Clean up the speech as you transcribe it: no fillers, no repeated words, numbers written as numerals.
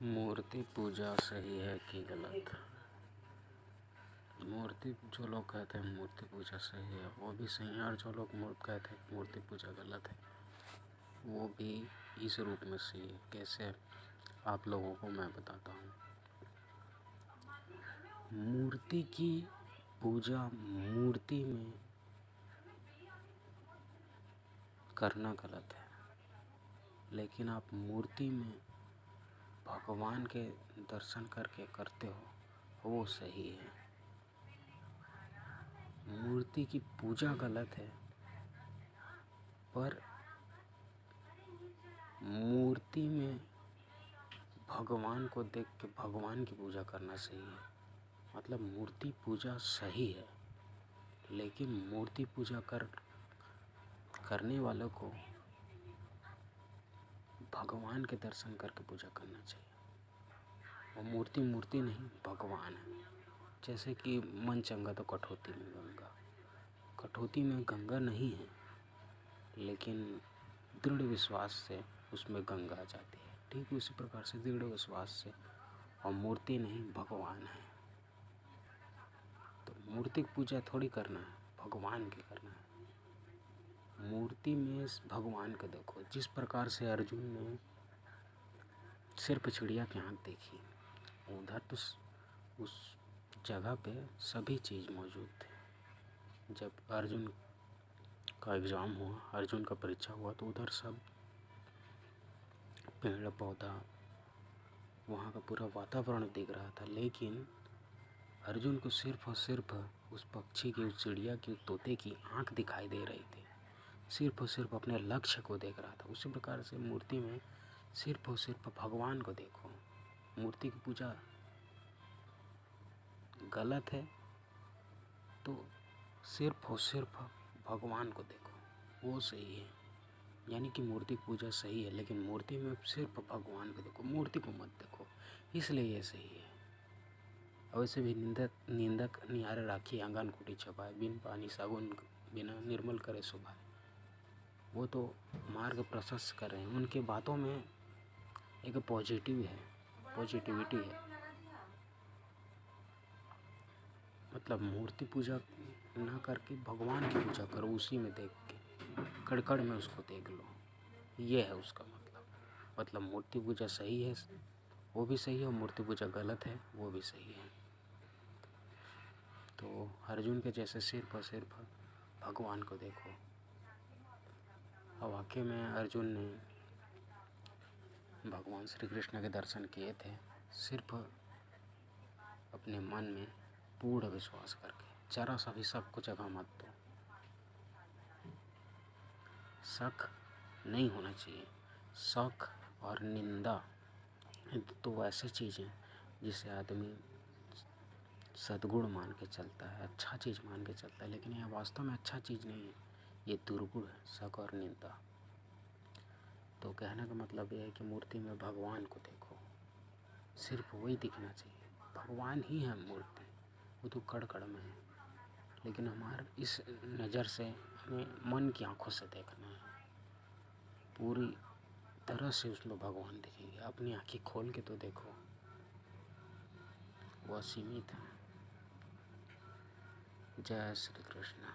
मूर्ति पूजा सही है कि गलत? मूर्ति जो लोग कहते हैं मूर्ति पूजा सही है वो भी सही है, और जो लोग कहते हैं मूर्ति पूजा गलत है वो भी इस रूप में सही है। कैसे? आप लोगों को मैं बताता हूँ। मूर्ति की पूजा मूर्ति में करना गलत है, लेकिन आप मूर्ति में भगवान के दर्शन करके करते हो वो सही है। मूर्ति की पूजा गलत है, पर मूर्ति में भगवान को देख के भगवान की पूजा करना सही है। मतलब मूर्ति पूजा सही है, लेकिन मूर्ति पूजा करने वालों को भगवान के दर्शन करके पूजा करना चाहिए। वो मूर्ति नहीं, भगवान है। जैसे कि मन चंगा तो कठौती में गंगा। कठौती में गंगा नहीं है, लेकिन दृढ़ विश्वास से उसमें गंगा आ जाती है। ठीक उसी प्रकार से दृढ़ विश्वास से, और मूर्ति नहीं, भगवान है। तो मूर्ति की पूजा थोड़ी करना है, भगवान की करना है। मूर्ति में भगवान को देखो। जिस प्रकार से अर्जुन ने सिर्फ चिड़िया की आँख देखी, उधर तो उस जगह पे सभी चीज़ मौजूद थे। जब अर्जुन का एग्ज़ाम हुआ, अर्जुन का परीक्षा हुआ, तो उधर सब पेड़ पौधा, वहाँ का पूरा वातावरण दिख रहा था। लेकिन अर्जुन को सिर्फ और सिर्फ उस पक्षी की, उस चिड़िया की, तोते की आँख दिखाई दे रही थी। सिर्फ और सिर्फ अपने लक्ष्य को देख रहा था। उसी प्रकार से मूर्ति में सिर्फ और सिर्फ भगवान को देखो। मूर्ति की पूजा गलत है तो सिर्फ और सिर्फ भगवान को देखो, वो सही है। यानी कि मूर्ति की पूजा सही है, लेकिन मूर्ति में सिर्फ भगवान को देखो, मूर्ति को मत देखो, इसलिए ये सही है। वैसे भी निंदक निहारे राखी आंगन कुटी छपाए, बिन पानी साबुन बिना निर्मल करे सुभाए। वो तो मार्ग प्रशस्त कर रहे हैं, उनके बातों में एक पॉजिटिविटी है। मतलब मूर्ति पूजा ना करके भगवान की पूजा करो, उसी में देख के कड़ में उसको देख लो, ये है उसका मतलब मूर्ति पूजा सही है, वो भी सही है, और मूर्ति पूजा गलत है, वो भी सही है। तो अर्जुन के जैसे सिर्फ और सिर्फ भगवान को देखो। और वाकई में अर्जुन ने भगवान श्री कृष्ण के दर्शन किए थे, सिर्फ अपने मन में पूर्ण विश्वास करके। जरा सा भी शक को जगह मत दो। शक नहीं होना चाहिए। शक और निंदा तो ऐसी चीज़ है जिसे आदमी सद्गुण मान के चलता है, अच्छा चीज़ मान के चलता है, लेकिन यह वास्तव में अच्छा चीज़ नहीं है, ये दुर्गुण है, शक और निंदा। तो कहने का मतलब यह है कि मूर्ति में भगवान को देखो, सिर्फ वही दिखना चाहिए। भगवान ही है मूर्ति, वो तो कड़ में है, लेकिन हमारे इस नज़र से हमें मन की आंखों से देखना है। पूरी तरह से उसमें भगवान दिखेंगे। अपनी आँखें खोल के तो देखो, वह सीमित है। जय श्री कृष्ण।